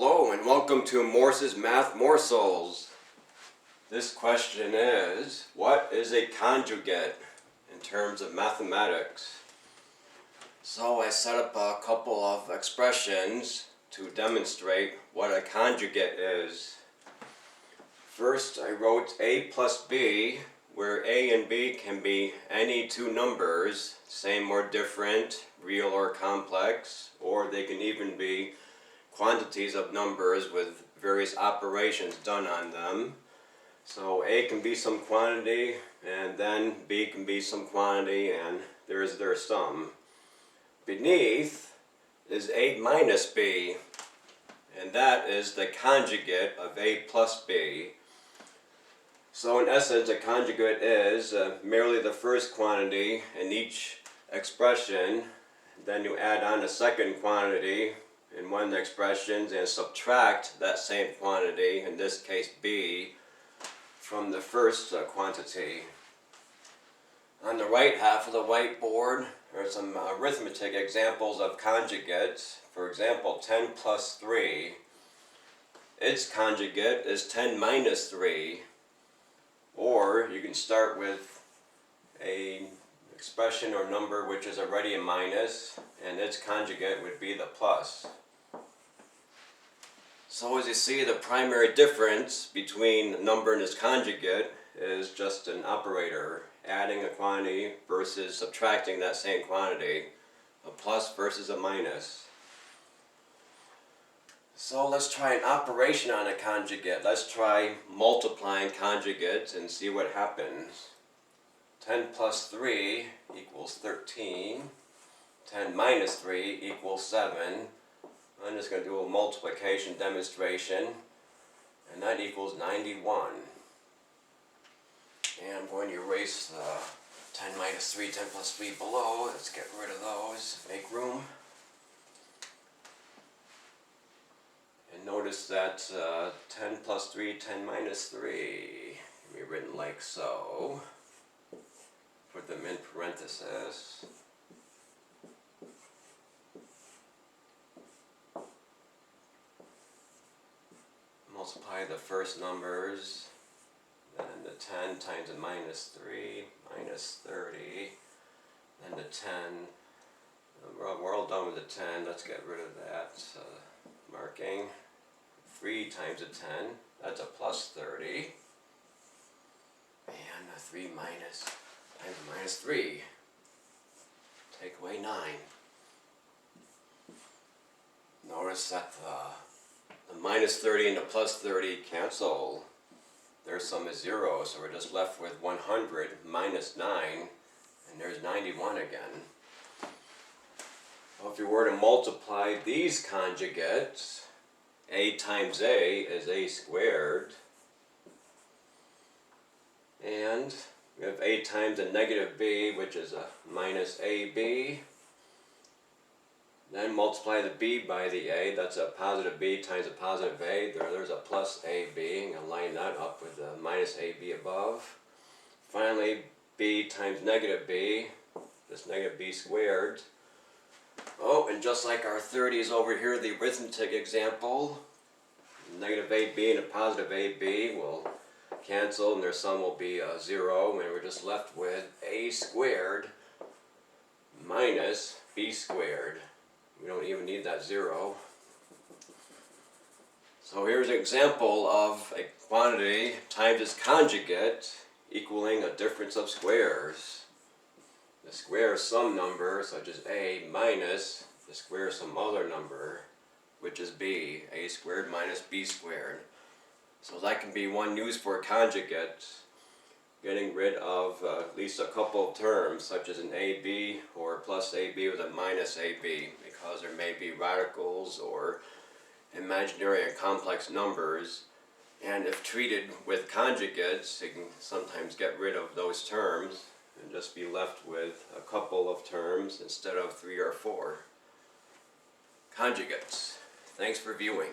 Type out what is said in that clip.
Hello and welcome to Morse's Math Morsels. This question is, what is a conjugate in terms of mathematics? So I set up a couple of expressions to demonstrate what a conjugate is. First, I wrote a plus b, where a and b can be any two numbers, same or different, real or complex, or they can even be quantities of numbers with various operations done on them. So a can be some quantity, and then b can be some quantity, and there is their sum. Beneath is a minus b, and that is the conjugate of a plus b. So in essence, a conjugate is merely the first quantity in each expression. Then you add on a second quantity in one of the expressions and subtract that same quantity, in this case b, from the first quantity. On the right half of the whiteboard are some arithmetic examples of conjugates. For example, 10 plus 3. Its conjugate is 10 minus 3. Or you can start with an expression or number which is already a minus, and its conjugate would be the plus. So as you see, the primary difference between a number and its conjugate is just an operator, adding a quantity versus subtracting that same quantity, a plus versus a minus. So let's try an operation on a conjugate. Let's try multiplying conjugates and see what happens. 10 plus 3 equals 13. 10 minus 3 equals 7. I'm just going to do a multiplication demonstration, and that equals 91. And I'm going to erase the 10 minus 3, 10 plus 3 below. Let's get rid of those, make room. And notice that 10 plus 3, 10 minus 3 can be written like so. Put them in parentheses. Multiply the first numbers, then the 10 times the minus 3, minus 30, then the 10, we're all done with the 10, let's get rid of that marking. 3 times the 10, that's a plus 30, and a 3 minus times the minus 3, take away 9. Notice that the minus 30 and the plus 30 cancel. Their sum is 0, so we're just left with 100 minus 9, and there's 91 again. Well, if you were to multiply these conjugates, a times a is a squared, and we have a times a negative b, which is a minus ab. Then multiply the b by the a, that's a positive b times a positive a, there's a plus ab, and line that up with the minus ab above. Finally, b times negative b, this negative b squared. Oh, and just like our 30s over here, the arithmetic example, negative ab and a positive ab will cancel, and their sum will be 0, and we're just left with a squared minus b squared. We don't even need that 0. So here's an example of a quantity times its conjugate equaling a difference of squares. The square of some number, such as a, minus the square of some other number, which is b, a squared minus b squared. So that can be one use for a conjugate, getting rid of at least a couple of terms, such as an ab or plus ab with a minus ab, because there may be radicals or imaginary and complex numbers, and if treated with conjugates, you can sometimes get rid of those terms and just be left with a couple of terms instead of 3 or 4. Conjugates. Thanks for viewing.